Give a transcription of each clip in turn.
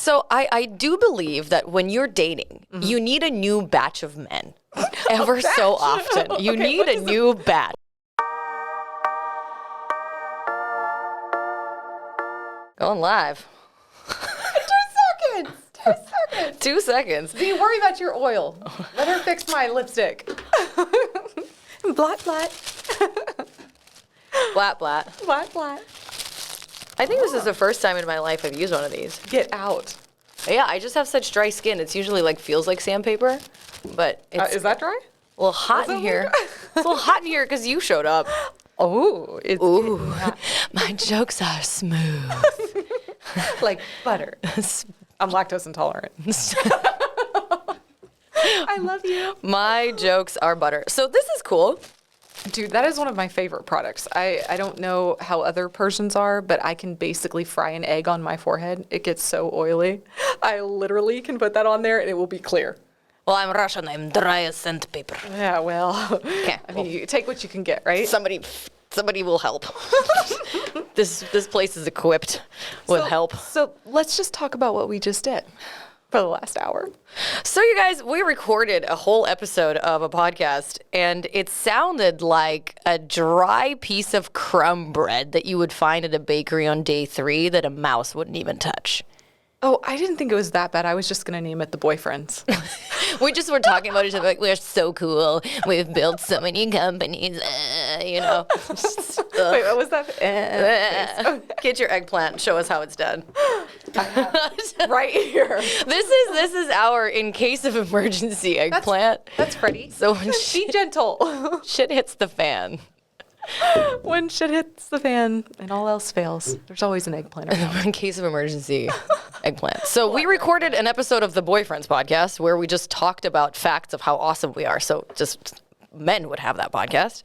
So I do believe that when you're dating, you need a new batch of men. Ever so often. You need a new batch. Going live. 2 seconds. 2 seconds. 2 seconds. Do you worry about your oil? Let her fix my lipstick. Blat, blat. Blat, blat. Blat, blat. I think this is the first time in my life I've used one of these. Get out. Yeah, I just have such dry skin. It's usually feels like sandpaper, but it's Is that dry? a little hot in here. It's a little hot in here because you showed up. Oh, it's Ooh, my jokes are smooth. like butter. I'm lactose intolerant. I love you. My jokes are butter. So this is cool. Dude, that is one of my favorite products. I don't know how other Persians are, but I can basically fry an egg on my forehead. It gets so oily. I literally can put that on there and it will be clear. Well, I'm Russian. I'm dry as sandpaper. Yeah, well, Okay. I mean, you take what you can get, right? Somebody will help. This place is equipped with help. So let's just talk about what we just did for the last hour. So you guys, we recorded a whole episode of a podcast, and it sounded like a dry piece of crumb bread that you would find at a bakery on day 3 that a mouse wouldn't even touch. Oh, I didn't think it was that bad. I was just going to name it The Boyfriends. We just were talking about each other we're so cool. We've built so many companies, Wait, what was that? Get your eggplant. Show us how it's done. Right here. This is our in case of emergency eggplant. That's Freddie. So when Be gentle. shit hits the fan. When shit hits the fan and all else fails, there's always an eggplant around. In case of emergency, eggplant. So we recorded an episode of the Boyfriends podcast where we just talked about facts of how awesome we are. So just men would have that podcast.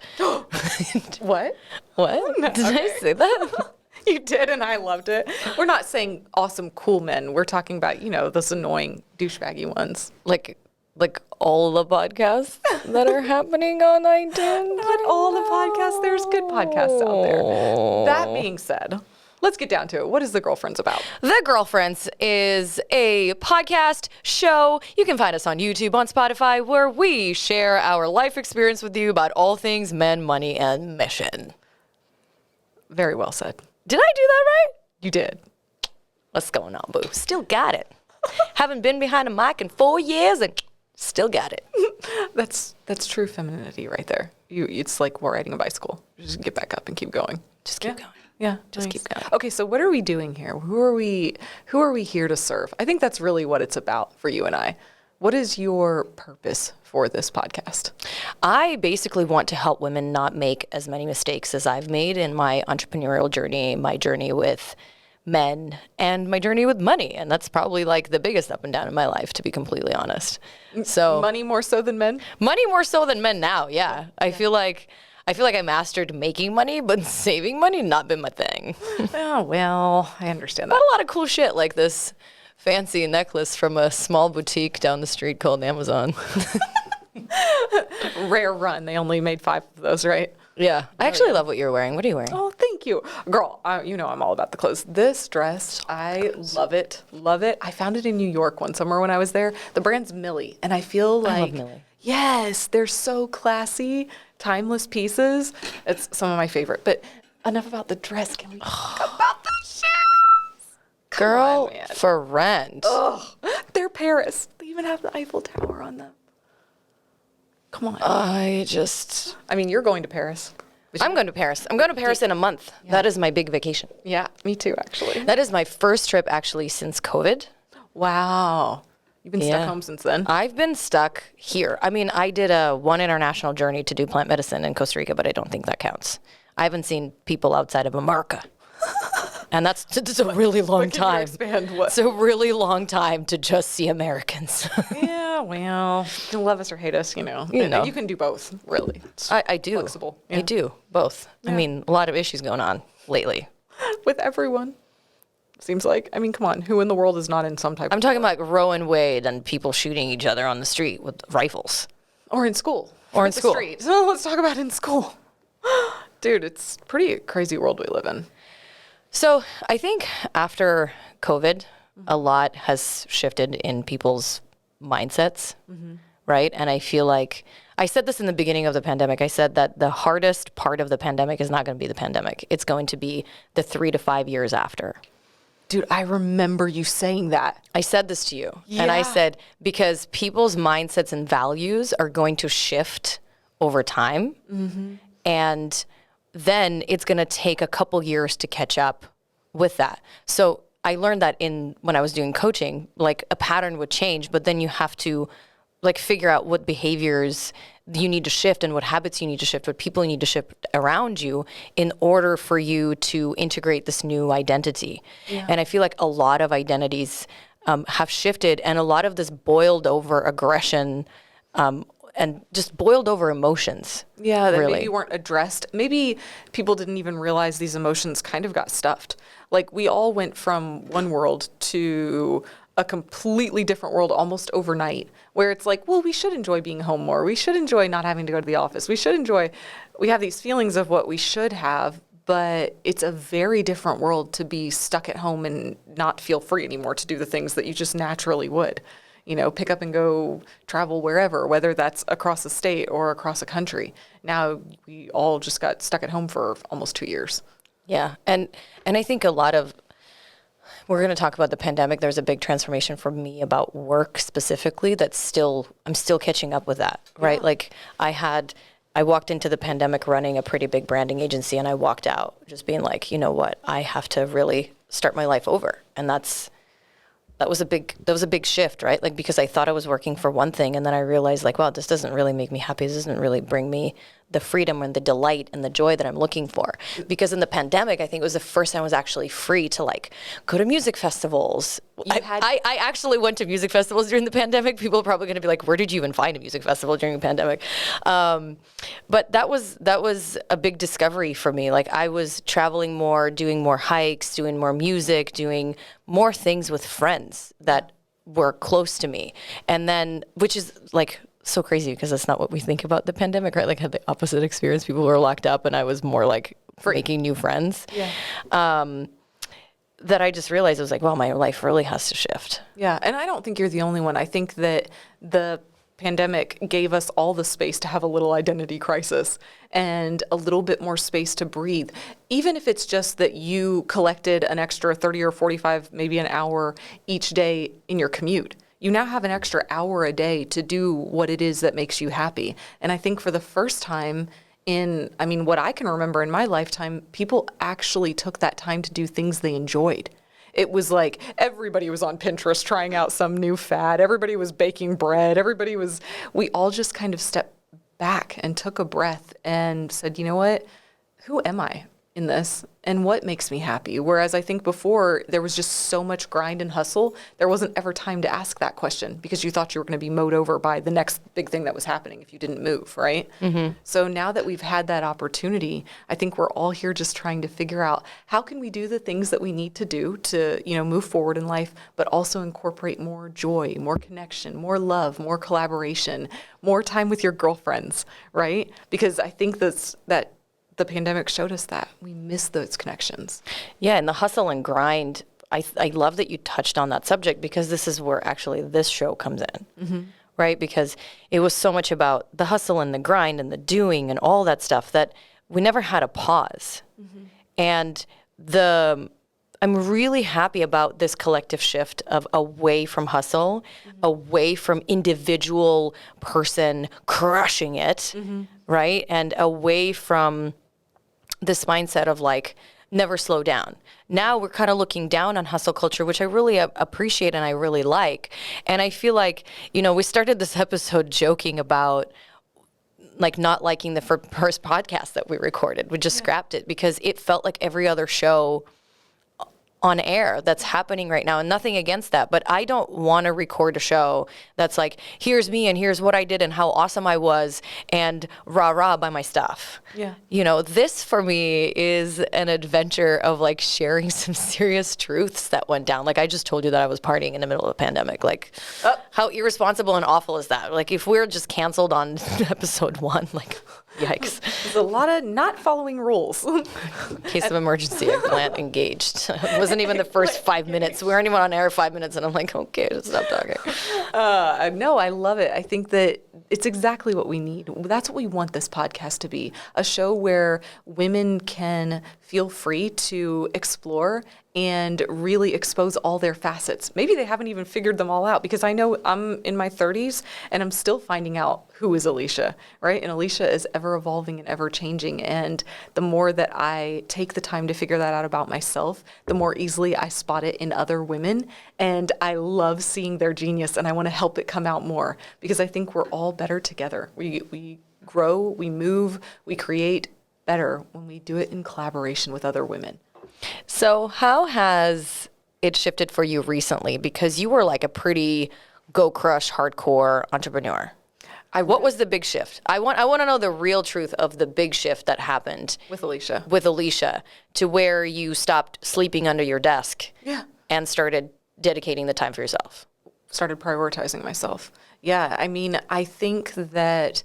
What? What? Did I say that? You did, and I loved it. We're not saying awesome, cool men. We're talking about, those annoying, douchebaggy ones. Like all the podcasts that are happening on iTunes? Not all the podcasts. There's good podcasts out there. That being said, let's get down to it. What is The Girlfriends about? The Girlfriends is a podcast show. You can find us on YouTube, on Spotify, where we share our life experience with you about all things men, money, and mission. Very well said. Did I do that right? You did. What's going on, boo? Still got it. Haven't been behind a mic in 4 years and still got it. That's true femininity right there. It's like we're riding a bicycle. Just get back up and keep going. Just keep going. Yeah, Just nice. keep going. Okay, so what are we doing here? Who are we here to serve? I think that's really what it's about for you and I. What is your purpose for this podcast? I basically want to help women not make as many mistakes as I've made in my entrepreneurial journey, my journey with men, and my journey with money. And that's probably the biggest up and down in my life, to be completely honest. So Money more so than men? Money more so than men now, yeah. I feel like I mastered making money, but saving money not been my thing. Oh, well, I understand that. Got a lot of cool shit like this fancy necklace from a small boutique down the street called Amazon. Rare run. They only made 5 of those, right? Yeah. I actually love what you're wearing. What are you wearing? Oh, thank you. Girl, I'm all about the clothes. This dress, I love it. Love it. I found it in New York one summer when I was there. The brand's Millie, and I feel like... I love Millie. Yes, they're so classy, timeless pieces. It's some of my favorite. But enough about the dress. Can we talk about the shoes? Girl, on, man. for rent. Ugh, they're Paris. They even have the Eiffel Tower on them. Come on. I mean, you're going to Paris. I'm going to Paris. I'm going to Paris in a month. Yeah. That is my big vacation. Yeah, me too, actually. That is my first trip, actually, since COVID. Wow. You've been stuck home since then? I've been stuck here. I mean, I did one international journey to do plant medicine in Costa Rica, but I don't think that counts. I haven't seen people outside of America. And that's a really long time. Expand what? It's a really long time to just see Americans. Yeah, well, you love us or hate us, You know. You can do both, really. I do. Flexible. Yeah. I do, both. Yeah. I mean, a lot of issues going on lately. With everyone. Seems like. I mean, come on. Who in the world is not in some type I'm talking about Roe and Wade and people shooting each other on the street with rifles. Or in school. Or in school. Street. So let's talk about in school. Dude, it's a pretty crazy world we live in. So I think after COVID, a lot has shifted in people's mindsets, right? And I feel like I said this in the beginning of the pandemic. I said that the hardest part of the pandemic is not going to be the pandemic. It's going to be the 3 to 5 years after. Dude, I remember you saying that. I said this to you. And I said, because people's mindsets and values are going to shift over time. And then it's going to take a couple years to catch up with that. So I learned that when I was doing coaching, like a pattern would change, but then you have to like figure out what behaviors you need to shift and what habits you need to shift, what people you need to shift around you in order for you to integrate this new identity. And I feel like a lot of identities have shifted, and a lot of this boiled over aggression and just boiled over emotions. Yeah, that really. maybe weren't addressed. Maybe people didn't even realize these emotions kind of got stuffed. Like we all went from one world to a completely different world almost overnight, where it's like, well, we should enjoy being home more. We should enjoy not having to go to the office. We have these feelings of what we should have, but it's a very different world to be stuck at home and not feel free anymore to do the things that you just naturally would. You know, pick up and go travel wherever, whether that's across the state or across a country. Now we all just got stuck at home for almost 2 years. Yeah. And I think we're going to talk about the pandemic. There's a big transformation for me about work specifically I'm still catching up with that, right? Like I walked into the pandemic running a pretty big branding agency, and I walked out just being like, you know what, I have to really start my life over. And that was a big shift, right? Like, because I thought I was working for one thing, and then I realized like, wow, this doesn't really make me happy. This doesn't really bring me the freedom and the delight and the joy that I'm looking for. Because in the pandemic, I think it was the first time I was actually free to like go to music festivals. I actually went to music festivals during the pandemic. People are probably going to be like, where did you even find a music festival during the pandemic? But that was a big discovery for me. Like I was traveling more, doing more hikes, doing more music, doing more things with friends that were close to me. And then, which is like so crazy because that's not what we think about the pandemic, right? Like I had the opposite experience. People were locked up and I was more like making new friends. That I just realized I was like, well, my life really has to shift. Yeah. And I don't think you're the only one. I think that the pandemic gave us all the space to have a little identity crisis and a little bit more space to breathe. Even if it's just that you collected an extra 30 or 45, maybe an hour each day in your commute. You now have an extra hour a day to do what it is that makes you happy. And I think for the first time what I can remember in my lifetime, people actually took that time to do things they enjoyed. It was like everybody was on Pinterest trying out some new fad. Everybody was baking bread. We all just kind of stepped back and took a breath and said, you know what? Who am I in this? And what makes me happy? Whereas I think before there was just so much grind and hustle, there wasn't ever time to ask that question because you thought you were going to be mowed over by the next big thing that was happening if you didn't move, right? So now that we've had that opportunity, I think we're all here just trying to figure out how can we do the things that we need to do to, move forward in life, but also incorporate more joy, more connection, more love, more collaboration, more time with your girlfriends, right? Because I think that the pandemic showed us that we miss those connections. Yeah, and the hustle and grind, I love that you touched on that subject because this is where actually this show comes in, right? Because it was so much about the hustle and the grind and the doing and all that stuff that we never had a pause. And I'm really happy about this collective shift of away from hustle, away from individual person crushing it, right? And away from this mindset of like, never slow down. Now we're kind of looking down on hustle culture, which I really appreciate and I really like. And I feel like, we started this episode joking about like not liking the first podcast that we recorded. We just scrapped it because it felt like every other show on air that's happening right now, and nothing against that, but I don't want to record a show that's like, here's me and here's what I did and how awesome I was and rah by my stuff. This for me is an adventure of like sharing some serious truths that went down. Like I just told you that I was partying in the middle of the pandemic. Like how irresponsible and awful is that? Like if we're just canceled on episode 1, like Yikes. There's a lot of not following rules. Case of emergency, eggplant engaged. It wasn't even the first 5 minutes. We weren't even on air 5 minutes, and I'm like, okay, just stop talking. No, I love it. I think that it's exactly what we need. That's what we want this podcast to be, a show where women can feel free to explore and really expose all their facets. Maybe they haven't even figured them all out, because I know I'm in my 30s and I'm still finding out who is Elisha, right? And Elisha is ever evolving and ever changing. And the more that I take the time to figure that out about myself, the more easily I spot it in other women. And I love seeing their genius, and I want to help it come out more, because I think we're all better together. We grow, we move, we create better when we do it in collaboration with other women. So how has it shifted for you recently? Because you were like a pretty go crush hardcore entrepreneur. What was the big shift? I want to know the real truth of the big shift that happened With Elisha. To where you stopped sleeping under your desk. Yeah. And started dedicating the time for yourself. Started prioritizing myself. Yeah, I mean, I think that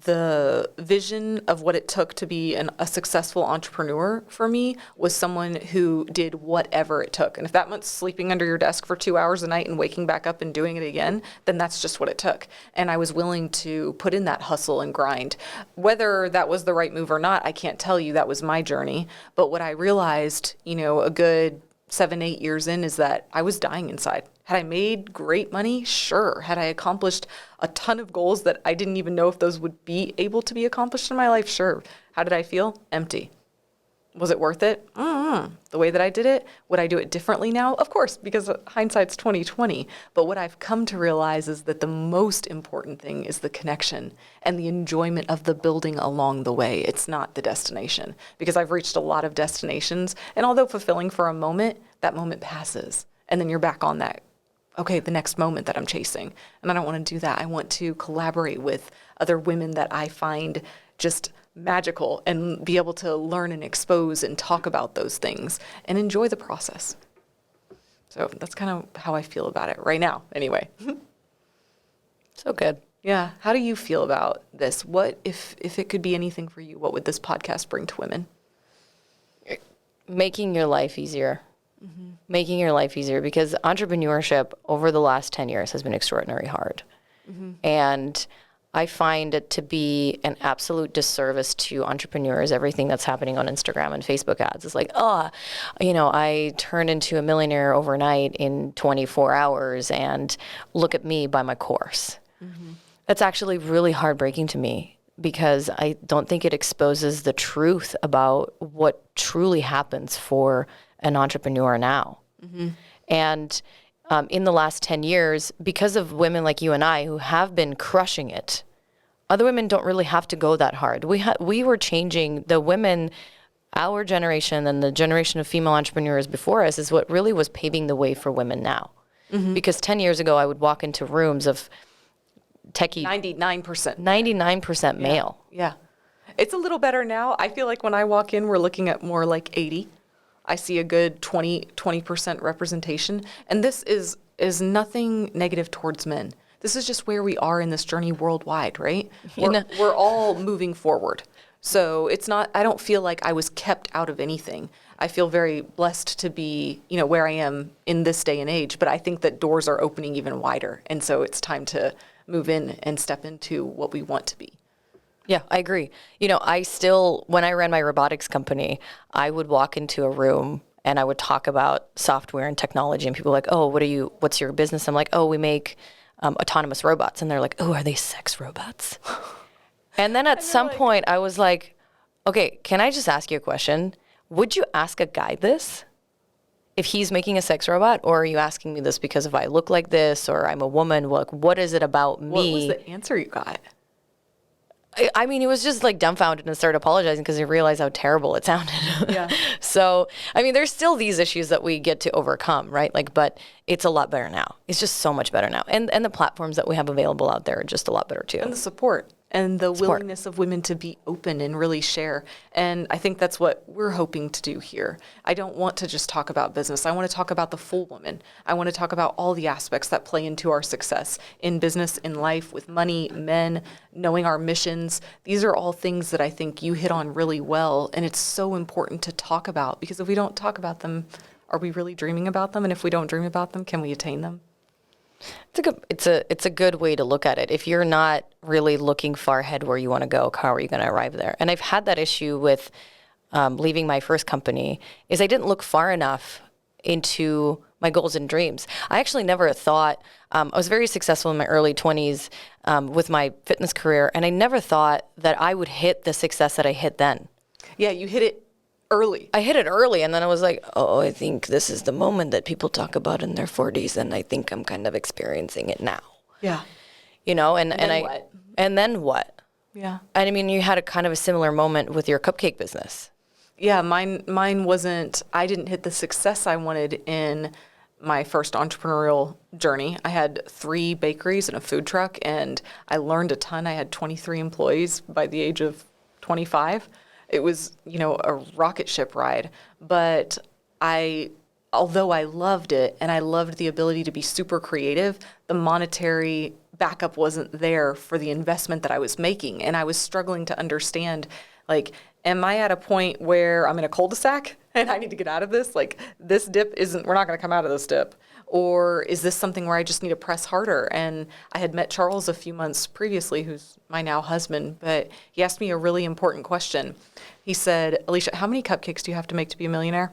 the vision of what it took to be a successful entrepreneur for me was someone who did whatever it took. And if that meant sleeping under your desk for 2 hours a night and waking back up and doing it again, then that's just what it took. And I was willing to put in that hustle and grind. Whether that was the right move or not, I can't tell you. That was my journey. But what I realized, a good 7-8 years in, is that I was dying inside. Had I made great money? Sure. Had I accomplished a ton of goals that I didn't even know if those would be able to be accomplished in my life? Sure. How did I feel? Empty. Was it worth it? The way that I did it? Would I do it differently now? Of course, because hindsight's 20/20. But what I've come to realize is that the most important thing is the connection and the enjoyment of the building along the way. It's not the destination, because I've reached a lot of destinations, and although fulfilling for a moment, that moment passes, and then you're back on that, okay, the next moment that I'm chasing. And I don't want to do that. I want to collaborate with other women that I find just magical and be able to learn and expose and talk about those things and enjoy the process. So that's kind of how I feel about it right now, anyway. So good. Yeah. How do you feel about this? What, if it could be anything for you, what would this podcast bring to women? Making your life easier. Mm-hmm. Making your life easier, because entrepreneurship over the last 10 years has been extraordinarily hard. Mm-hmm. And I find it to be an absolute disservice to entrepreneurs, everything that's happening on Instagram and Facebook ads. It's like, I turned into a millionaire overnight in 24 hours, and look at me, buy my course. Mm-hmm. That's actually really heartbreaking to me, because I don't think it exposes the truth about what truly happens for an entrepreneur now. Mm-hmm. And in the last 10 years, because of women like you and I who have been crushing it, other women don't really have to go that hard. We were changing the women, our generation and the generation of female entrepreneurs before us is what really was paving the way for women now. Mm-hmm. Because 10 years ago, I would walk into rooms of techie. 99% male. Yeah. It's a little better now. I feel like when I walk in, we're looking at more like 80. I see a good 20% representation. And this is nothing negative towards men. This is just where we are in this journey worldwide, right? We're all moving forward. So it's not, I don't feel like I was kept out of anything. I feel very blessed to be, where I am in this day and age, but I think that doors are opening even wider. And so it's time to move in and step into what we want to be. Yeah, I agree. When I ran my robotics company, I would walk into a room and I would talk about software and technology, and people were like, oh, what's your business? I'm like, oh, we make autonomous robots. And they're like, oh, are they sex robots? And then at some point I was like, okay, can I just ask you a question? Would you ask a guy this if he's making a sex robot? Or are you asking me this because if I look like this or I'm a woman, what is it about me? What was the answer you got? I mean, he was just like dumbfounded and started apologizing because he realized how terrible it sounded. Yeah. So, I mean, there's still these issues that we get to overcome, right? But it's a lot better now. It's just so much better now. And the platforms that we have available out there are just a lot better too. And the support. and the willingness of women to be open and really share. And I think that's what we're hoping to do here. I don't want to just talk about business. I want to talk about the full woman. I want to talk about all the aspects that play into our success in business, in life, with money, men, knowing our missions. These are all things that I think you hit on really well. And it's so important to talk about, because if we don't talk about them, are we really dreaming about them? And if we don't dream about them, can we attain them? It's a good way to look at it. If you're not really looking far ahead where you want to go, how are you going to arrive there? And I've had that issue with leaving my first company, is I didn't look far enough into my goals and dreams. I actually never thought, I was very successful in my early 20s with my fitness career, and I never thought that I would hit the success that I hit then. Yeah, you hit it early. I hit it early, and then I was like, oh, I think this is the moment that people talk about in their 40s, and I think I'm kind of experiencing it now. Yeah. You know, and then what? Yeah. And I mean, you had a kind of a similar moment with your cupcake business. Yeah, mine wasn't, I didn't hit the success I wanted in my first entrepreneurial journey. I had 3 bakeries and a food truck, and I learned a ton. I had 23 employees by the age of 25. It was, a rocket ship ride. But although I loved it and I loved the ability to be super creative, the monetary backup wasn't there for the investment that I was making. And I was struggling to understand, like, am I at a point where I'm in a cul-de-sac and I need to get out of this? Like, this dip we're not going to come out of this dip. Or is this something where I just need to press harder? And I had met Charles a few months previously, who's my now husband, but he asked me a really important question. He said, Elisha, how many cupcakes do you have to make to be a millionaire?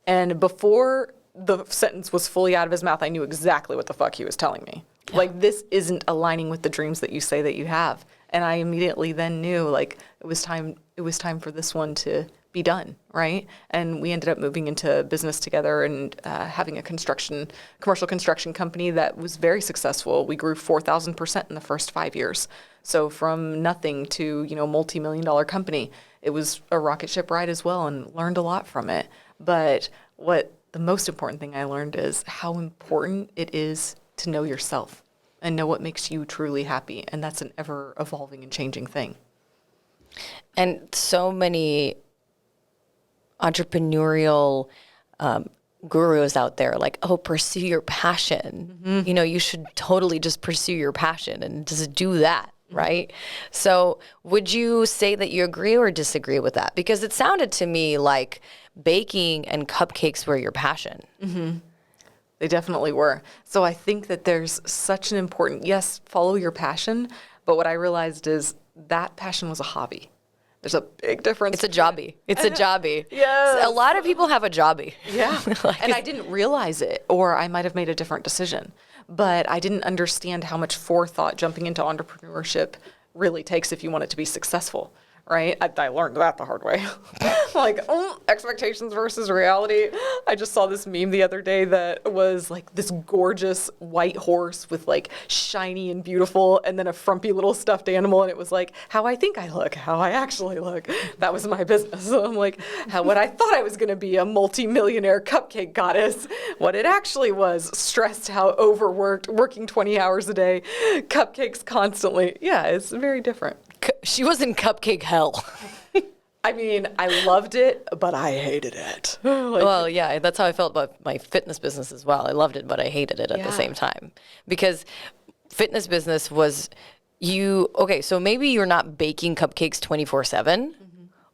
And before the sentence was fully out of his mouth, I knew exactly what the fuck he was telling me. Yeah. Like, this isn't aligning with the dreams that you say that you have. And I immediately then knew, like, it was time for this one to be done, right? And we ended up moving into business together and having a commercial construction company that was very successful. We grew 4,000% in the first 5 years. So from nothing to, multi-million-dollar company, it was a rocket ship ride as well, and learned a lot from it. But what the most important thing I learned is how important it is to know yourself and know what makes you truly happy. And that's an ever evolving and changing thing. And so many entrepreneurial gurus out there, like, oh, pursue your passion. Mm-hmm. You should totally just pursue your passion and just do that, right? So would you say that you agree or disagree with that? Because it sounded to me like baking and cupcakes were your passion. Mm-hmm. They definitely were. So I think that there's such an important, yes, follow your passion, but what I realized is that passion was a hobby. There's a big difference. It's a jobby. It's a jobby. Yes. A lot of people have a jobby. Yeah. And I didn't realize it, or I might have made a different decision. But I didn't understand how much forethought jumping into entrepreneurship really takes if you want it to be successful, right? I learned that the hard way. Like, expectations versus reality. I just saw this meme the other day that was like this gorgeous white horse with like shiny and beautiful, and then a frumpy little stuffed animal, and it was like, how I think I look, how I actually look. That was my business. So I'm like, what I thought I was going to be, a multi-millionaire cupcake goddess, what it actually was, stressed out, overworked, working 20 hours a day, cupcakes constantly. Yeah, it's very different. She was in cupcake hell. I mean, I loved it, but I hated it. Well, yeah, that's how I felt about my fitness business as well. I loved it, but I hated it at the same time. Because fitness business was so maybe you're not baking cupcakes 24/7,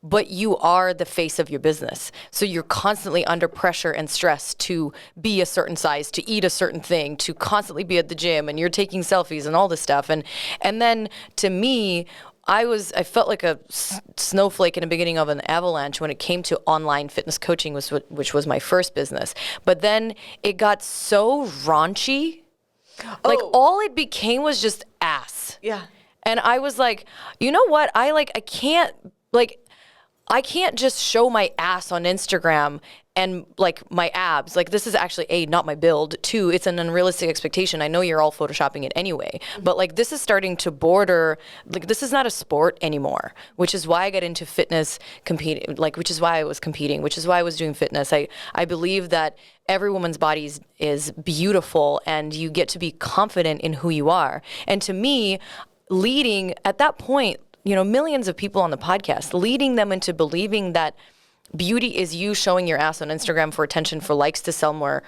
but you are the face of your business. So you're constantly under pressure and stress to be a certain size, to eat a certain thing, to constantly be at the gym, and you're taking selfies and all this stuff. And then to me, I felt like a snowflake in the beginning of an avalanche when it came to online fitness coaching, which was my first business. But then it got so raunchy. Like, all it became was just ass. Yeah. And I was like, you know what? I can't just show my ass on Instagram and like my abs. Like, this is actually not my build. 2, it's an unrealistic expectation. I know you're all photoshopping it anyway, but like, this is starting to border, like, this is not a sport anymore, which is why I got into fitness competing, like, which is why I was competing, which is why I was doing fitness. I believe that every woman's body is beautiful, and you get to be confident in who you are. And to me, leading at that point, millions of people on the podcast, leading them into believing that beauty is you showing your ass on Instagram for attention, for likes, to sell more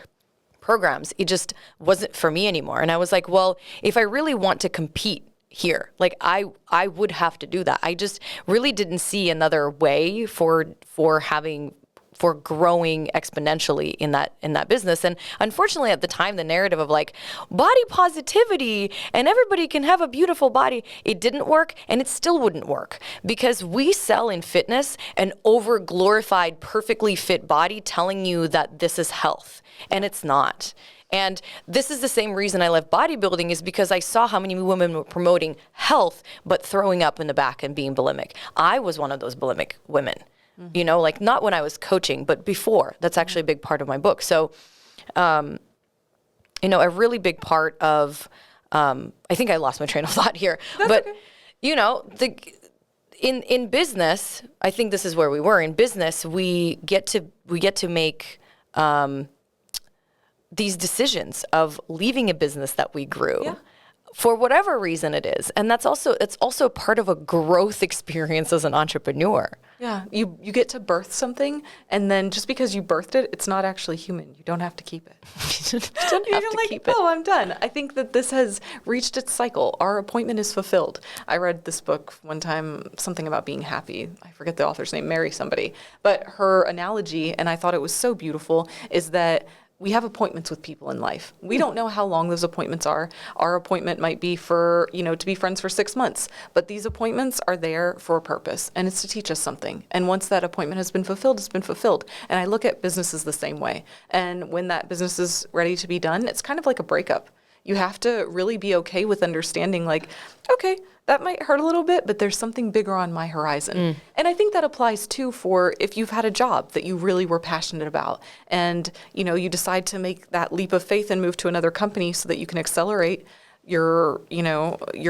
programs. It just wasn't for me anymore. And I was like, well, if I really want to compete here, like I would have to do that. I just really didn't see another way for growing exponentially in that business. And unfortunately at the time, the narrative of like body positivity and everybody can have a beautiful body, it didn't work, and it still wouldn't work, because we sell in fitness an over glorified, perfectly fit body telling you that this is health, and it's not. And this is the same reason I left bodybuilding, is because I saw how many women were promoting health but throwing up in the back and being bulimic. I was one of those bulimic women. Like not when I was coaching, but before. That's actually a big part of my book. So, a really big part of, I think I lost my train of thought here. That's but, okay. In business, I think this is where we were. In business, we get to make these decisions of leaving a business that we grew. Yeah. For whatever reason it is. And it's also part of a growth experience as an entrepreneur. Yeah, you get to birth something, and then just because you birthed it, it's not actually human. You don't have to keep it. You don't have to keep it. Oh, I'm done. I think that this has reached its cycle. Our appointment is fulfilled. I read this book one time, something about being happy. I forget the author's name, Mary somebody. But her analogy, and I thought it was so beautiful, is that we have appointments with people in life. We don't know how long those appointments are. Our appointment might be for, to be friends for 6 months, but these appointments are there for a purpose, and it's to teach us something. And once that appointment has been fulfilled, it's been fulfilled. And I look at businesses the same way. And when that business is ready to be done, it's kind of like a breakup. You have to really be okay with understanding, like, okay, that might hurt a little bit, but there's something bigger on my horizon. And I think that applies too for if you've had a job that you really were passionate about, and you decide to make that leap of faith and move to another company so that you can accelerate your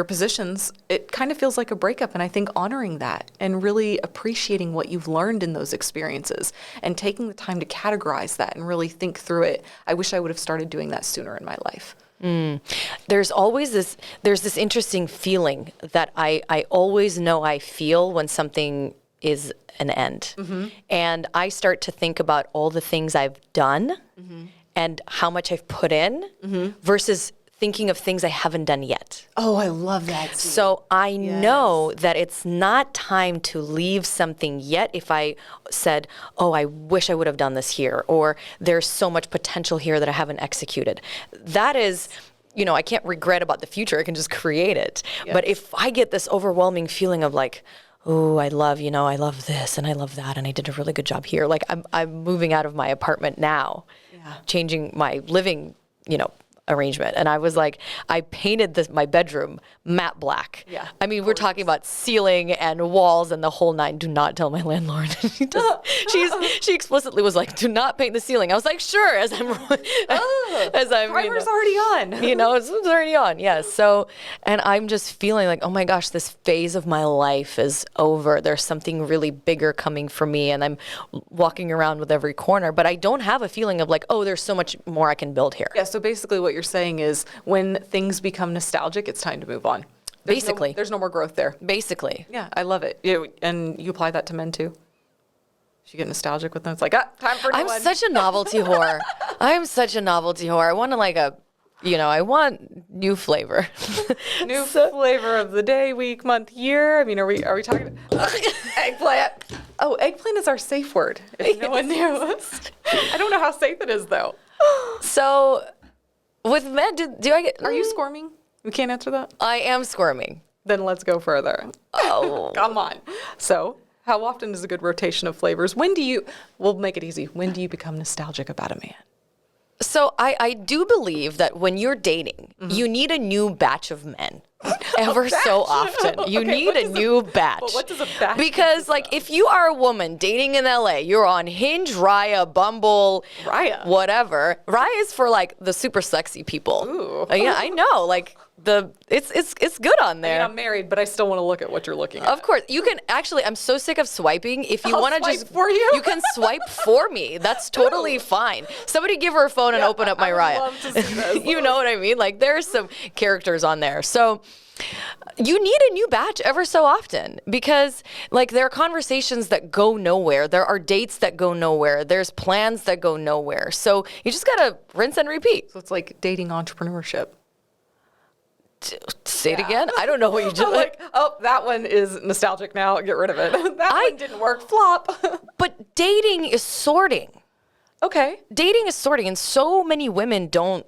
positions. It kind of feels like a breakup, and I think honoring that and really appreciating what you've learned in those experiences and taking the time to categorize that and really think through it. I wish I would have started doing that sooner in my life. There's this interesting feeling that I always know I feel when something is an end. And I start to think about all the things I've done and how much I've put in versus thinking of things I haven't done yet. Oh, I love that. So I know that it's not time to leave something yet if I said, oh, I wish I would have done this here, or there's so much potential here that I haven't executed. That is, I can't regret about the future. I can just create it. Yes. But if I get this overwhelming feeling of like, oh, I love this and I love that and I did a really good job here. Like I'm moving out of my apartment now, changing my living, arrangement. And I was like, I painted my bedroom matte black. Yeah. I mean, we're talking about ceiling and walls and the whole nine. Do not tell my landlord. She explicitly was like, do not paint the ceiling. I was like, sure, as I'm primer's already on. It's already on. Yes. So, and I'm just feeling like, oh my gosh, this phase of my life is over. There's something really bigger coming for me, and I'm walking around with every corner, but I don't have a feeling of like, oh, there's so much more I can build here. Yeah. So basically what you're saying is when things become nostalgic, it's time to move on. There's no more growth there. Basically. Yeah, I love it. And you apply that to men too? You get nostalgic with them. It's like, time for a new one. I'm such a novelty whore. I want I want new flavor. New flavor of the day, week, month, year. I mean, are we talking eggplant? Oh, eggplant is our safe word. If no one knew. I don't know how safe it is though. So with men, do I get... Are you squirming? We can't answer that? I am squirming. Then let's go further. Oh. Come on. So how often is a good rotation of flavors? We'll make it easy. When do you become nostalgic about a man? So I do believe that when you're dating, you need a new batch of men. So often. You need a new batch. But what does a batch Because if you are a woman dating in LA, you're on Hinge, Raya, Bumble, whatever. Raya is for the super sexy people. Ooh. Yeah, I know. It's good on there. I'm married, but I still want to look at what you're looking at. Of course. You can actually, I'm so sick of swiping. If you want to just, for you can swipe for me. That's totally fine. Somebody give her a phone and open up my Raya. I would love to see this. You know what I mean? There's some characters on there. So you need a new batch ever so often because like there are conversations that go nowhere. There are dates that go nowhere. There's plans that go nowhere. So you just got to rinse and repeat. So it's like dating entrepreneurship. Say it again. I don't know what you just like. Oh, that one is nostalgic now. Get rid of it. That one didn't work. Flop. But dating is sorting. Okay. Dating is sorting, and so many women don't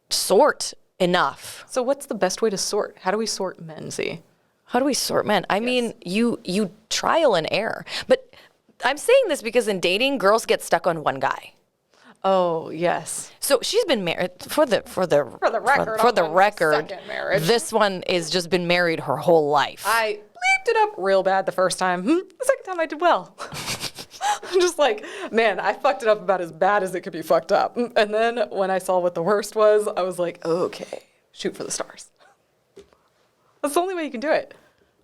sort enough. So what's the best way to sort? How do we sort men, Z? How do we sort men? I mean, you trial and error. But I'm saying this because in dating, girls get stuck on one guy. Oh, yes. So she's been married for the record. Second marriage. This one is just been married her whole life. I bleeped it up real bad the first time. The second time I did well. I'm just like, man, I fucked it up about as bad as it could be fucked up. And then when I saw what the worst was, I was like, okay, shoot for the stars. That's the only way you can do it.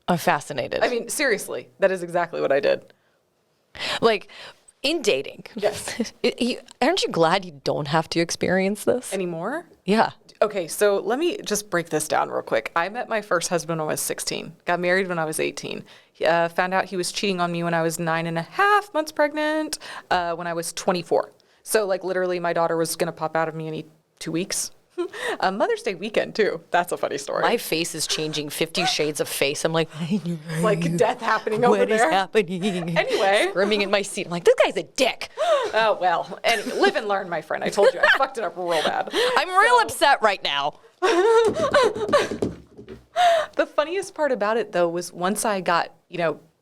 I'm fascinated. I mean, seriously, that is exactly what I did. Like, in dating. Yes. Aren't you glad you don't have to experience this? Anymore? Yeah. Okay, so let me just break this down real quick. I met my first husband when I was 16. Got married when I was 18. Found out he was cheating on me when I was 9.5 months pregnant, when I was 24. So, like, literally, my daughter was going to pop out of me any 2 weeks. Mother's Day weekend, too. That's a funny story. My face is changing 50 shades of face. I'm like, like death happening over there. What is happening? Anyway. Screaming in my seat. I'm like, this guy's a dick. Oh, well. Anyway, live and learn, my friend. I told you. I fucked it up real bad. I'm real upset right now. The funniest part about it, though, was once I got,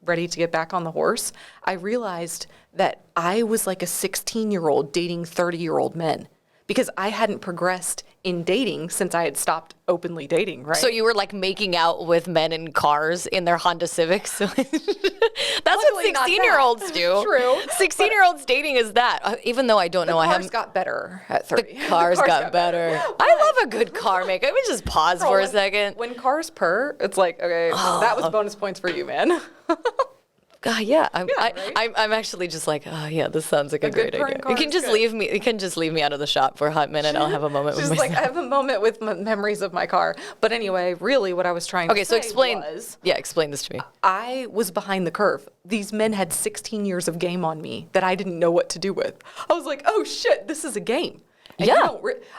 ready to get back on the horse, I realized that I was like a 16-year-old dating 30-year-old men because I hadn't progressed in dating since I had stopped openly dating, right? So you were like making out with men in cars in their Honda Civics? That's Luckily, what 16-year-olds do. True. 16-year-olds dating is that. Even though I don't know, I haven't. The cars got better at 30. The cars got better. I love a good car make. Let me just pause for a second. When cars purr, it's like, okay, that was bonus points for you, man. God, yeah. right? I'm actually just like, oh yeah, this sounds like a great idea. You can just leave me. You can just leave me out of the shop for a hot minute. I'll have a moment with myself. I have a moment with memories of my car. But anyway, really, what I was trying to say explain. was, Explain this to me. I was behind the curve. These men had 16 years of game on me that I didn't know what to do with. I was like, oh shit, this is a game. And yeah.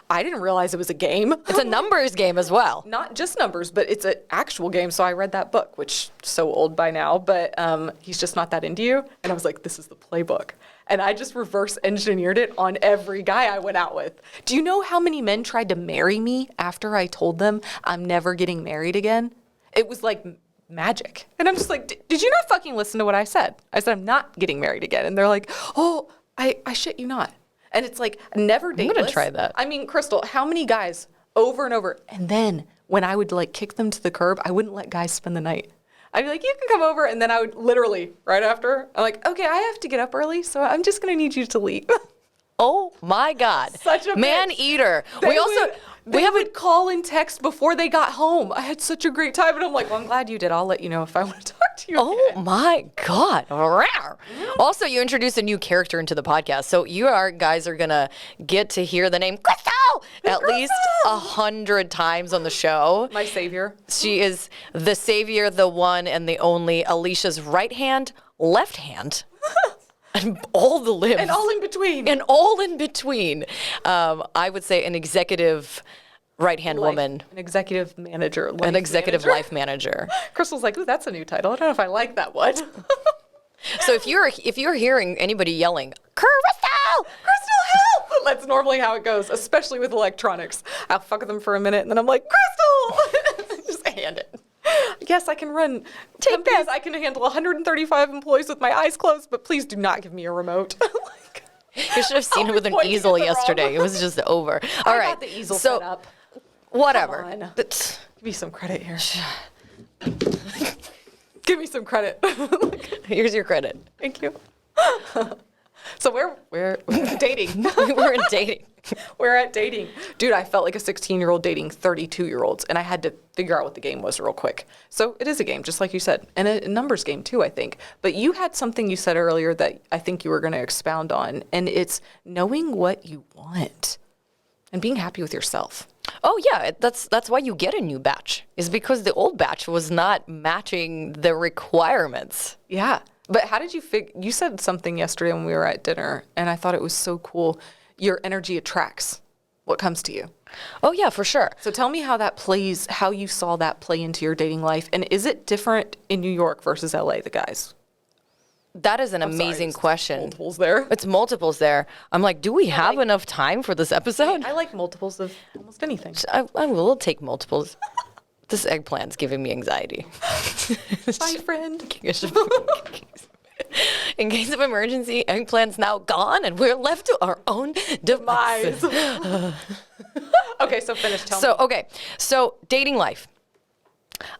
I didn't realize it was a game. It's a numbers game as well. Not just numbers, but it's an actual game. So I read that book, which is so old by now, but he's just not that into you. And I was like, this is the playbook. And I just reverse engineered it on every guy I went out with. Do you know how many men tried to marry me after I told them I'm never getting married again? It was like magic. And I'm just like, did you not fucking listen to what I said? I said, I'm not getting married again. And they're like, oh, I shit you not. And it's like, never dateless. I'm going to try that. I mean, Crystal, how many guys over and over? And then when I would like kick them to the curb, I wouldn't let guys spend the night. I'd be like, you can come over. And then I would literally, right after, I'm like, okay, I have to get up early, so I'm just going to need you to leave. Oh my God. Such a man eater. They would call and text before they got home. I had such a great time. And I'm like, well, I'm glad you did. I'll let you know if I want to talk to you Oh again. my God. Also, you introduced a new character into the podcast. So guys are going to get to hear the name Crystal at least 100 times on the show. My savior. She is the savior, the one and the only, Alicia's right hand, left hand. And all the limbs. And all in between. And all in between. I would say an executive right-hand woman. An executive manager. An executive life manager. Crystal's like, ooh, that's a new title. I don't know if I like that one. So if you're hearing anybody yelling, Crystal! Crystal, help! That's normally how it goes, especially with electronics. I'll fuck with them for a minute, and then I'm like, Crystal! Just hand it. Yes, I can run companies. I can handle 135 employees with my eyes closed, but please do not give me a remote. You should have seen it with an easel yesterday. It was just over. All right. I got the easel set up. Whatever. Give me some credit here. Give me some credit. Here's your credit. Thank you. So we're dating. We're in dating. We're at dating. Dude, I felt like a 16-year-old dating 32-year-olds, and I had to figure out what the game was real quick. So it is a game, just like you said, and a numbers game too, I think. But you had something you said earlier that I think you were going to expound on, and it's knowing what you want and being happy with yourself. Oh yeah, that's why you get a new batch, is because the old batch was not matching the requirements. Yeah. But how did you said something yesterday when we were at dinner, and I thought it was so cool. Your energy attracts what comes to you. Oh yeah, for sure. So tell me how that plays, how you saw that play into your dating life. And is it different in New York versus LA, the guys? That is an amazing question. Multiples there. It's multiples there. I'm like, do we have enough time for this episode? I like multiples of almost anything. I will take multiples. This eggplant's giving me anxiety. Bye, friend. In case of emergency, eggplant's now gone and we're left to our own demise. Okay, so finish. Tell me. Okay. So dating life.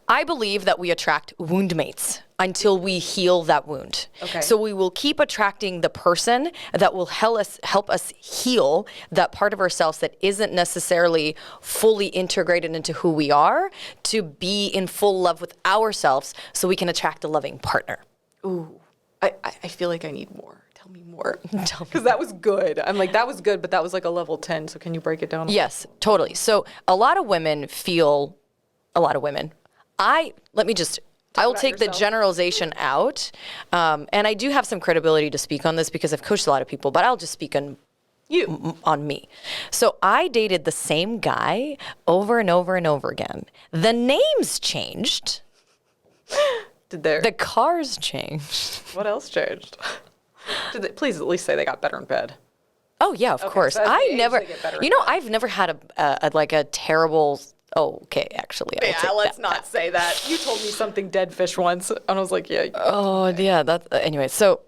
I believe that we attract wound mates until we heal that wound. Okay. So we will keep attracting the person that will help us heal that part of ourselves that isn't necessarily fully integrated into who we are, to be in full love with ourselves so we can attract a loving partner. Ooh, I feel like I need more. Tell me more. Because that was good. I'm like, that was good, but that was like a level 10. So can you break it down? Yes, totally. So a lot of women. I will take the generalization out. And I do have some credibility to speak on this because I've coached a lot of people, but I'll just speak on me. So I dated the same guy over and over and over again. The names changed. The cars changed. What else changed? Please at least say they got better in bed. Oh yeah, of course. So I've never had a terrible. Oh, okay, actually. Let's not say that. You told me something dead fish once, and I was like, yeah. Oh, yeah. Anyway, so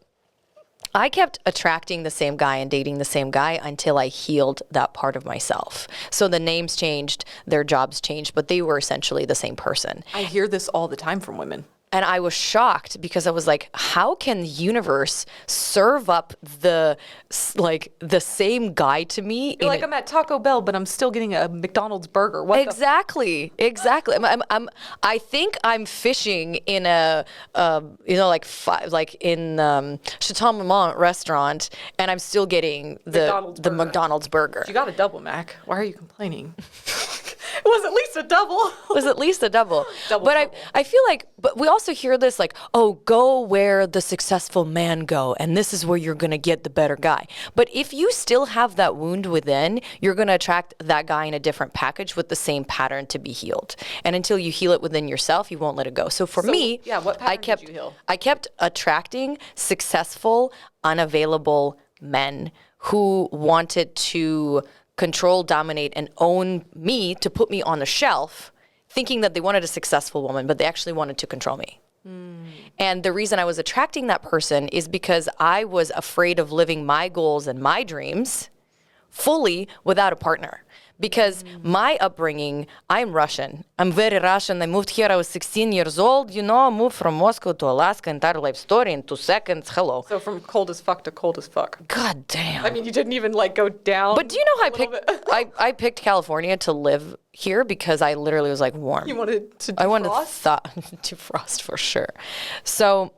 I kept attracting the same guy and dating the same guy until I healed that part of myself. So the names changed, their jobs changed, but they were essentially the same person. I hear this all the time from women. And I was shocked because I was like, how can the universe serve up the same guy to me? You're like, I'm at Taco Bell, but I'm still getting a McDonald's burger. Exactly. I think I'm fishing in a, Chateau Marmont restaurant, and I'm still getting the McDonald's burger. You got a double Mac. Why are you complaining? It was at least a double. But I feel like, but we also hear this like, oh, go where the successful man go, and this is where you're going to get the better guy. But if you still have that wound within, you're going to attract that guy in a different package with the same pattern to be healed. And until you heal it within yourself, you won't let it go. So for me, what pattern did you heal? I kept attracting successful, unavailable men who wanted to control, dominate, and own me, to put me on the shelf, thinking that they wanted a successful woman, but they actually wanted to control me. And the reason I was attracting that person is because I was afraid of living my goals and my dreams fully without a partner. Because my upbringing, I'm Russian. I'm very Russian. I moved here, I was 16 years old. I moved from Moscow to Alaska, entire life story in 2 seconds. Hello. So from cold as fuck to cold as fuck. God damn. I mean, you didn't even go down. But do you know how I picked California to live here because I literally was like warm. You wanted to defrost? To frost for sure. So,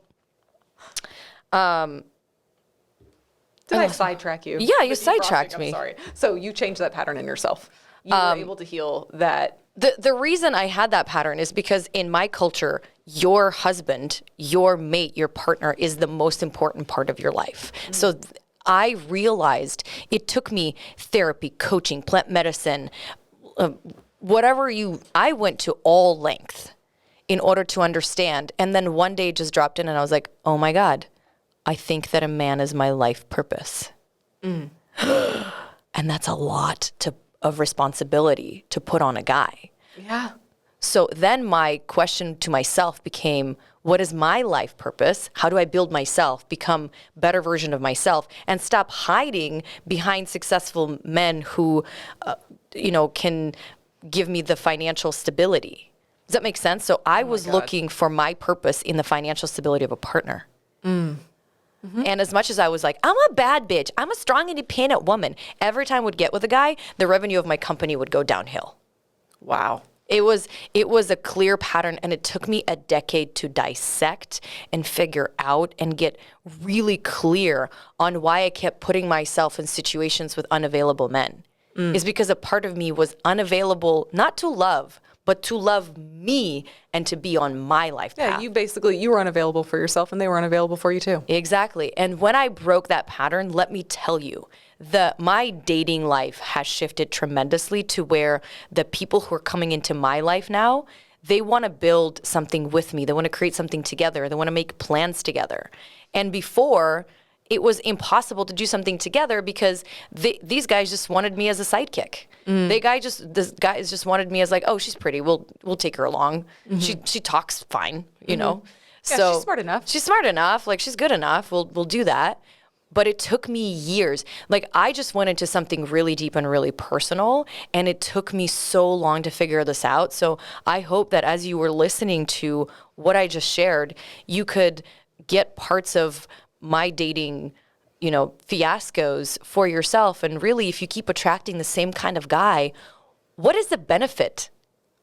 did I sidetrack you? Yeah, you sidetracked me. I'm sorry. So you changed that pattern in yourself. You were able to heal that. The reason I had that pattern is because in my culture, your husband, your mate, your partner is the most important part of your life. So I realized it took me therapy, coaching, plant medicine, I went to all length in order to understand. And then one day it just dropped in and I was like, oh my God, I think that a man is my life purpose. And that's a lot of responsibility to put on a guy. Yeah. So then my question to myself became, what is my life purpose? How do I build myself, become a better version of myself, and stop hiding behind successful men who, can give me the financial stability? Does that make sense? So I was looking for my purpose in the financial stability of a partner. And as much as I was like, I'm a bad bitch, I'm a strong, independent woman, every time I would get with a guy, the revenue of my company would go downhill. Wow. It was a clear pattern, and it took me a decade to dissect and figure out and get really clear on why I kept putting myself in situations with unavailable men. is because a part of me was unavailable, not to love, but to love me and to be on my life path. Yeah, you were unavailable for yourself and they were unavailable for you too. Exactly. And when I broke that pattern, let me tell you, my dating life has shifted tremendously to where the people who are coming into my life now, they want to build something with me. They want to create something together. They want to make plans together. And before, it was impossible to do something together because these guys just wanted me as a sidekick. This guys just wanted me as like, oh, she's pretty. We'll take her along. She talks fine, you know. Yeah, so she's smart enough. She's smart enough. Like, she's good enough. We'll do that. But it took me years. Like, I just went into something really deep and really personal, and it took me so long to figure this out. So I hope that as you were listening to what I just shared, you could get parts of my dating, fiascos for yourself. And really, if you keep attracting the same kind of guy, what is the benefit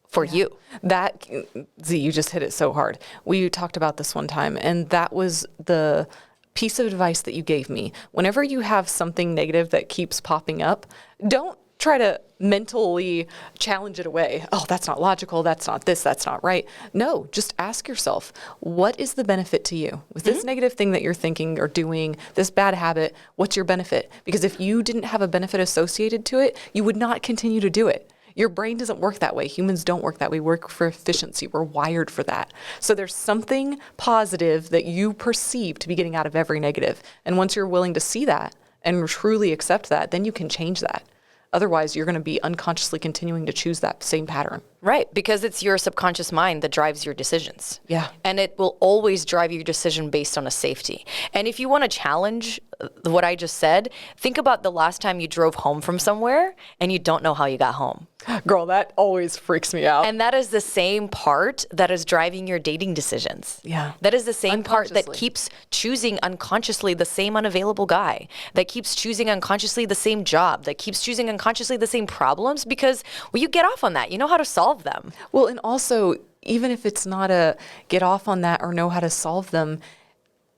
for you? Z, you just hit it so hard. We talked about this one time, and that was the piece of advice that you gave me. Whenever you have something negative that keeps popping up, don't try to mentally challenge it away. Oh, that's not logical. That's not this. That's not right. No, just ask yourself, what is the benefit to you? With this negative thing that you're thinking or doing, this bad habit, what's your benefit? Because if you didn't have a benefit associated to it, you would not continue to do it. Your brain doesn't work that way. Humans don't work that way. We work for efficiency. We're wired for that. So there's something positive that you perceive to be getting out of every negative. And once you're willing to see that and truly accept that, then you can change that. Otherwise, you're going to be unconsciously continuing to choose that same pattern. Right, because it's your subconscious mind that drives your decisions. Yeah. And it will always drive your decision based on a safety. And if you want to challenge what I just said, think about the last time you drove home from somewhere and you don't know how you got home. Girl, that always freaks me out. And that is the same part that is driving your dating decisions. Yeah. That is the same part that keeps choosing unconsciously the same unavailable guy, that keeps choosing unconsciously the same job, that keeps choosing unconsciously the same problems, because you get off on that. You know how to solve them. Well, and also, even if it's not a get off on that or know how to solve them,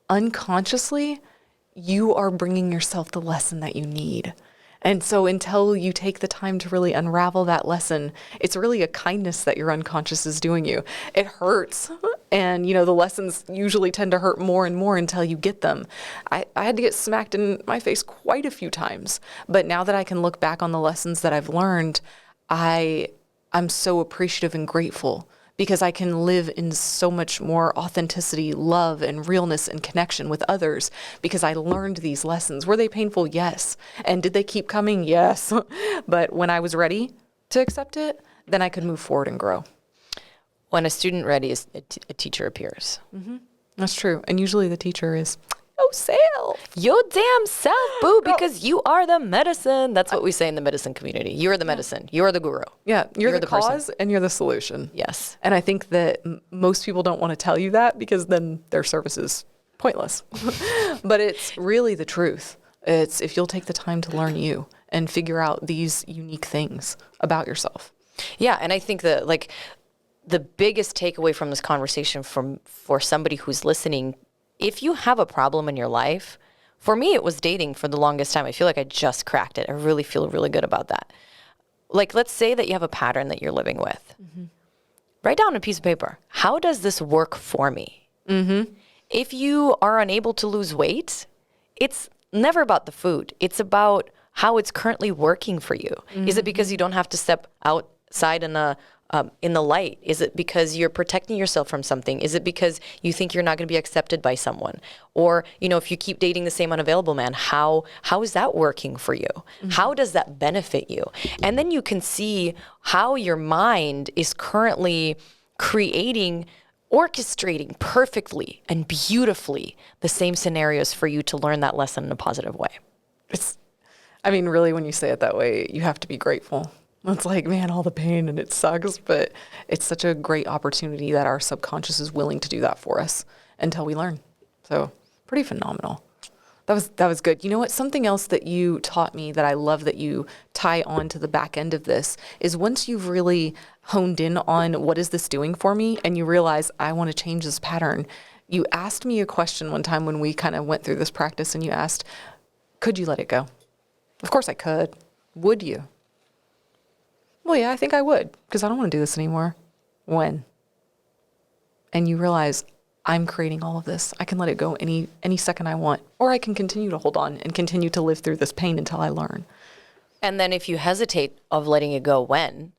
unconsciously, you are bringing yourself the lesson that you need. And so until you take the time to really unravel that lesson, it's really a kindness that your unconscious is doing you. It hurts. And, the lessons usually tend to hurt more and more until you get them. I had to get smacked in my face quite a few times. But now that I can look back on the lessons that I've learned, I'm so appreciative and grateful because I can live in so much more authenticity, love, and realness and connection with others because I learned these lessons. Were they painful? Yes. And did they keep coming? Yes. But when I was ready to accept it, then I could move forward and grow. When a student ready, a teacher appears. Mm-hmm. That's true. And usually the teacher is yourself. Your damn self, boo, because you are the medicine. That's what we say in the medicine community. You're the medicine. You're the guru. Yeah, you're the cause person. And you're the solution. Yes. And I think that most people don't want to tell you that because then their service is pointless. But it's really the truth. It's if you'll take the time to learn you and figure out these unique things about yourself. Yeah, and I think that the biggest takeaway from this conversation for somebody who's listening, if you have a problem in your life, for me, it was dating for the longest time. I feel like I just cracked it. I really feel really good about that. Let's say that you have a pattern that you're living with. Mm-hmm. Write down on a piece of paper, how does this work for me? Mm-hmm. If you are unable to lose weight, it's never about the food. It's about how it's currently working for you. Mm-hmm. Is it because you don't have to step outside in the light? Is it because you're protecting yourself from something? Is it because you think you're not going to be accepted by someone? Or, if you keep dating the same unavailable man, how is that working for you? Mm-hmm. How does that benefit you? And then you can see how your mind is currently orchestrating perfectly and beautifully the same scenarios for you to learn that lesson in a positive way. Really, when you say it that way, you have to be grateful. It's like, man, all the pain and it sucks, but it's such a great opportunity that our subconscious is willing to do that for us until we learn. So pretty phenomenal. That was good. You know what? Something else that you taught me that I love that you tie on to the back end of this is once you've really honed in on what is this doing for me and you realize I want to change this pattern, you asked me a question one time when we kind of went through this practice and you asked, could you let it go? Of course I could. Would you? well, yeah, I think I would, because I don't want to do this anymore. When? And you realize I'm creating all of this. I can let it go any second I want, or I can continue to hold on and continue to live through this pain until I learn. And then if you hesitate of letting it go, when?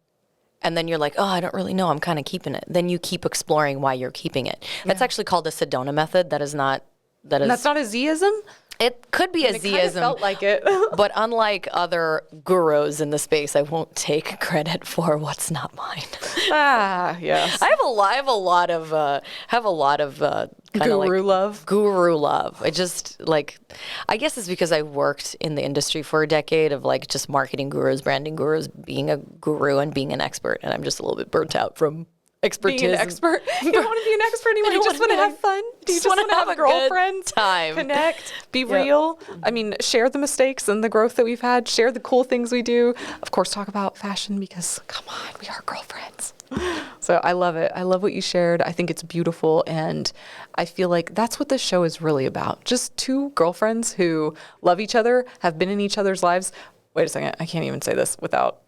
And then you're like, oh, I don't really know, I'm kind of keeping it. Then you keep exploring why you're keeping it. That's actually called the Sedona method. That's not a Zism? It could be a It kind of Zism. felt like it. But unlike other gurus in the space, I won't take credit for what's not mine. Yes. I have a lot of kind of Guru love. Guru love. I just I guess it's because I worked in the industry for a decade of just marketing gurus, branding gurus, being a guru and being an expert, and I'm just a little bit burnt out from expertise. Being an expert. You don't want to be an expert anymore. You just want to have fun. You just want to have a girlfriends, good time, connect, be real. I mean, share the mistakes and the growth that we've had. Share the cool things we do. Of course, talk about fashion because, come on, we are girlfriends. So I love it. I love what you shared. I think it's beautiful. And I feel like that's what this show is really about. Just two girlfriends who love each other, have been in each other's lives. Wait a second. I can't even say this without,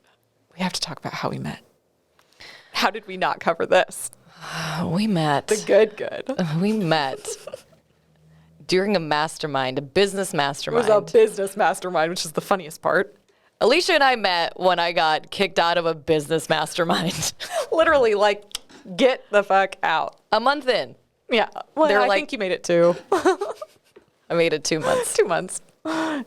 we have to talk about how we met. How did we not cover this? We met. The good. We met during a mastermind, a business mastermind. It was a business mastermind, which is the funniest part. Elisha and I met when I got kicked out of a business mastermind. Literally, get the fuck out. A month in. Yeah. Well, I think you made it 2. I made it 2 months. 2 months.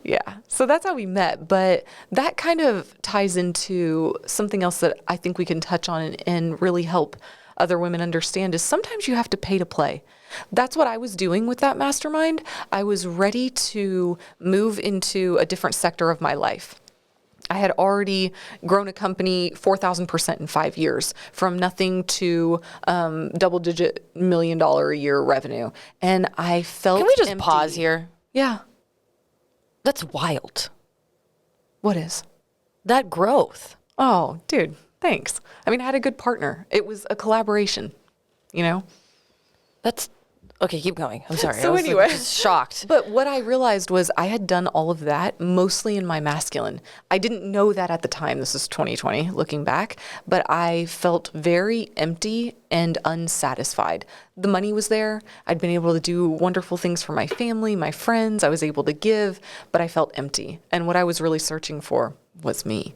Yeah. So that's how we met. But that kind of ties into something else that I think we can touch on and really help other women understand is sometimes you have to pay to play. That's what I was doing with that mastermind. I was ready to move into a different sector of my life. I had already grown a company 4,000% in 5 years, from nothing to double-digit $1 million a year revenue. And I felt Can we just empty. pause here? Yeah. That's wild. What is? That growth. Oh, dude, thanks. I mean, I had a good partner. It was a collaboration, That's okay. Keep going. I'm sorry. So I was anyway. just shocked. But what I realized was I had done all of that mostly in my masculine. I didn't know that at the time. This is 2020, looking back. But I felt very empty and unsatisfied. The money was there. I'd been able to do wonderful things for my family, my friends. I was able to give, but I felt empty. And what I was really searching for was me.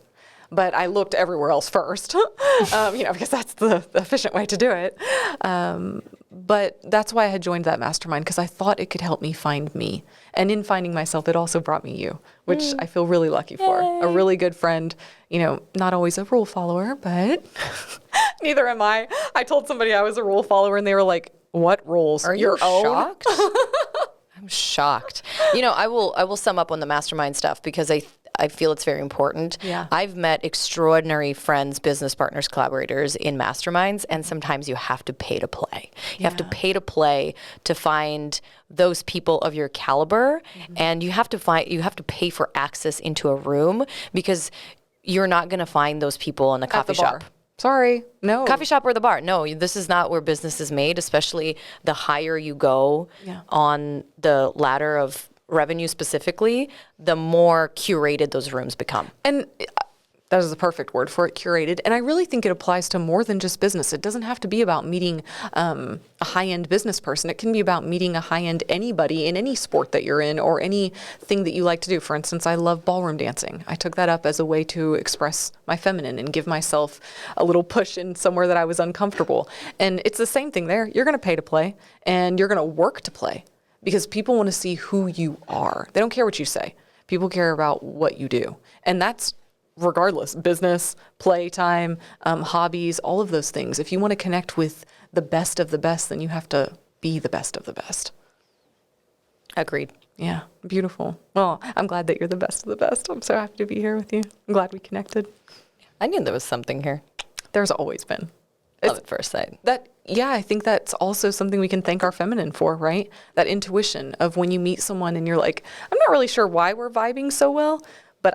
But I looked everywhere else first, because that's the efficient way to do it. But that's why I had joined that mastermind, because I thought it could help me find me. And in finding myself, it also brought me you, which I feel really lucky for. A really good friend, not always a rule follower, but neither am I. I told somebody I was a rule follower and they were like, what rules? Are you shocked? I'm shocked. I will sum up on the mastermind stuff because I feel it's very important. Yeah. I've met extraordinary friends, business partners, collaborators in masterminds, and sometimes you have to pay to play. You have to pay to play to find those people of your caliber, and you have to pay for access into a room because you're not going to find those people in the coffee shop. Sorry, no. Coffee shop or the bar. No, this is not where business is made, especially the higher you go on the ladder of revenue specifically, the more curated those rooms become. And that is the perfect word for it, curated. And I really think it applies to more than just business. It doesn't have to be about meeting a high-end business person. It can be about meeting a high-end anybody in any sport that you're in or anything that you like to do. For instance, I love ballroom dancing. I took that up as a way to express my feminine and give myself a little push in somewhere that I was uncomfortable. And it's the same thing there. You're going to pay to play and you're going to work to play because people want to see who you are. They don't care what you say. People care about what you do. And that's regardless, business, playtime, hobbies, all of those things. If you want to connect with the best of the best, then you have to be the best of the best. Agreed. Yeah, beautiful. Well, I'm glad that you're the best of the best. I'm so happy to be here with you. I'm glad we connected. I knew there was something here. There's always been. Love at first sight. I think that's also something we can thank our feminine for, right? That intuition of when you meet someone and you're like, I'm not really sure why we're vibing so well, but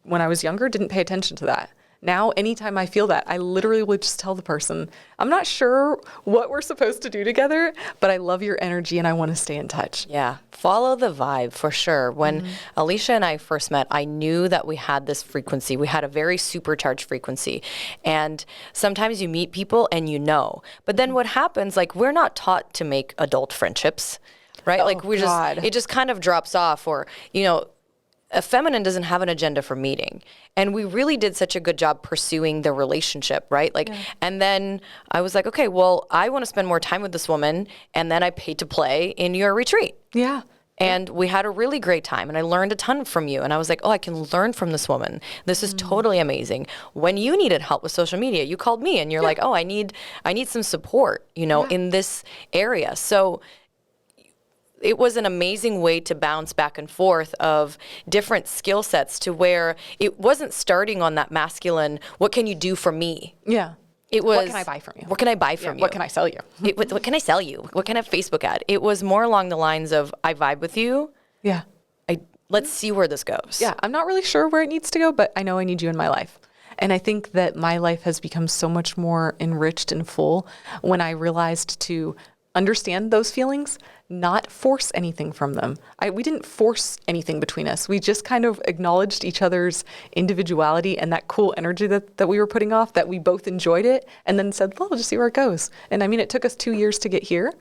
when I was younger, didn't pay attention to that. Now, anytime I feel that, I literally would just tell the person, I'm not sure what we're supposed to do together, but I love your energy and I want to stay in touch. Yeah, follow the vibe for sure. When Elisha and I first met, I knew that we had this frequency. We had a very supercharged frequency. And sometimes you meet people and you know. But then what happens, like, we're not taught to make adult friendships, right? Oh, like, God. it just kind of drops off, or, a feminine doesn't have an agenda for meeting. And we really did such a good job pursuing the relationship, right? And then I was like, okay, well, I want to spend more time with this woman. And then I paid to play in your retreat. Yeah. And we had a really great time, and I learned a ton from you. And I was like, oh, I can learn from this woman. This is totally amazing. When you needed help with social media, you called me and you're like, oh, I need some support, in this area. So it was an amazing way to bounce back and forth of different skill sets, to where it wasn't starting on that masculine, what can you do for me? Yeah. It was, what can I buy from you? What can I buy from you? What can I sell you? What can I sell you? What kind of Facebook ad? It was more along the lines of, I vibe with you. Yeah. Let's see where this goes. Yeah. I'm not really sure where it needs to go, but I know I need you in my life. And I think that my life has become so much more enriched and full when I realized to understand those feelings, not force anything from them. We didn't force anything between us. We just kind of acknowledged each other's individuality and that cool energy that we were putting off, that we both enjoyed it, and then said, well, we'll just see where it goes. And I mean, it took us 2 years to get here,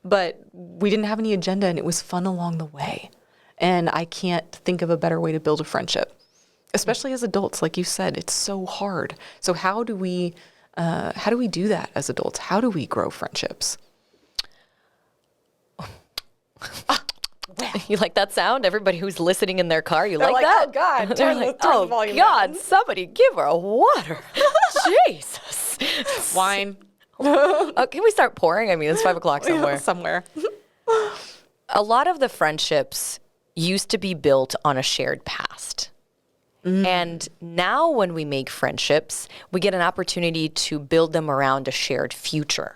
but we didn't have any agenda, and it was fun along the way. And I can't think of a better way to build a friendship, especially as adults. Like you said, it's so hard. So how do we do that as adults? How do we grow friendships? You like that sound? Everybody who's listening in their car, They're like that? Oh God! They're Turn like, the volume God, down. somebody give her a water. Jesus. Wine. Can we start pouring? I mean, it's 5 o'clock somewhere. Somewhere. A lot of the friendships used to be built on a shared past. And now when we make friendships, we get an opportunity to build them around a shared future.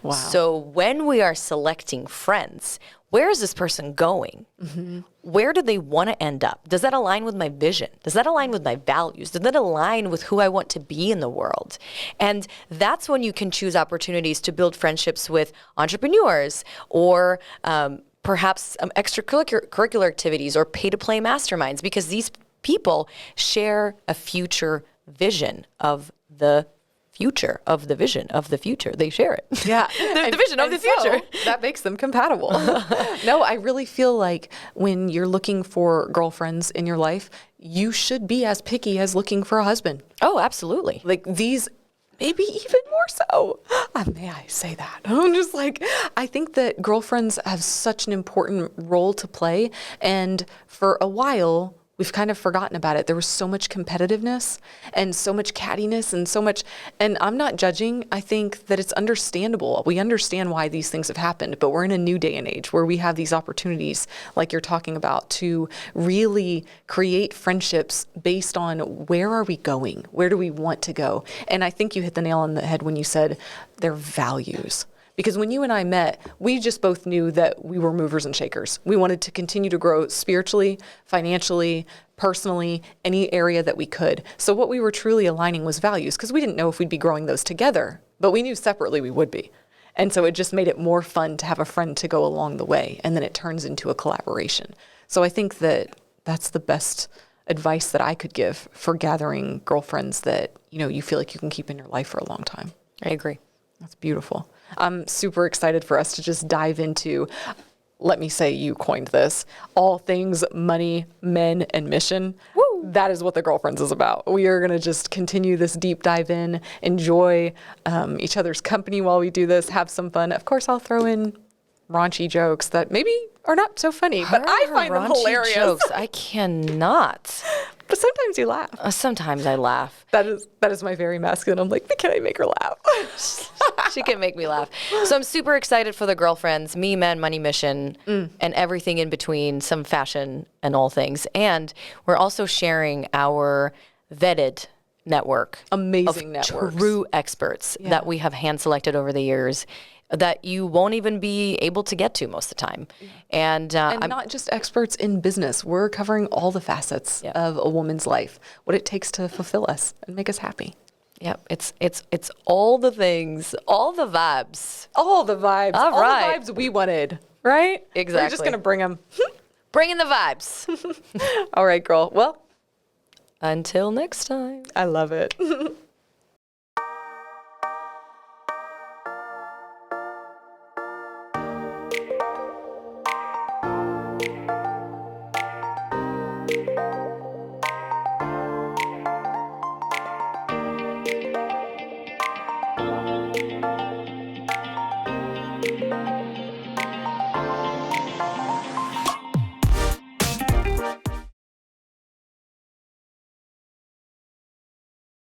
Wow. So when we are selecting friends, where is this person going? Mm-hmm. Where do they want to end up? Does that align with my vision? Does that align with my values? Does that align with who I want to be in the world? And that's when you can choose opportunities to build friendships with entrepreneurs, or perhaps extracurricular activities, or pay-to-play masterminds, because these people share a future vision of the future of the vision of the future. They share it. Yeah. the vision of the future. So that makes them compatible. No, I really feel like when you're looking for girlfriends in your life, you should be as picky as looking for a husband. Oh, absolutely. Like these, maybe even more so. May I say that? I'm just like, I think that girlfriends have such an important role to play. And for a while, we've kind of forgotten about it. There was so much competitiveness and so much cattiness and so much, and I'm not judging. I think that it's understandable. We understand why these things have happened, but we're in a new day and age where we have these opportunities, like you're talking about, to really create friendships based on where are we going? Where do we want to go? And I think you hit the nail on the head when you said their values. Because when you and I met, we just both knew that we were movers and shakers. We wanted to continue to grow spiritually, financially, personally, any area that we could. So what we were truly aligning was values, because we didn't know if we'd be growing those together, but we knew separately we would be. And so it just made it more fun to have a friend to go along the way, and then it turns into a collaboration. So I think that that's the best advice that I could give for gathering girlfriends that, you feel like you can keep in your life for a long time. I agree. That's beautiful. I'm super excited for us to just dive into, let me say you coined this, all things money, men, and mission. Woo! That is what the Girlfriends is about. We are going to just continue this deep dive in, enjoy each other's company while we do this, have some fun. Of course, I'll throw in raunchy jokes that maybe are not so funny, but I find them hilarious. Jokes, I cannot. But sometimes you laugh. Sometimes I laugh. That is my very masculine. I'm like, can I make her laugh? She can make me laugh. So I'm super excited for the Girlfriends, me, men, money, mission, and everything in between, some fashion and all things. And we're also sharing our vetted network. Amazing of networks. True experts that we have hand selected over the years that you won't even be able to get to most of the time. And And not just experts in business. We're covering all the facets of a woman's life, what it takes to fulfill us and make us happy. Yep, it's all the things, all the vibes. All the vibes. All right. The vibes we wanted, right? Exactly. We're just going to bring them. Bringing the vibes. All right, girl. Well, Until next time. I love it.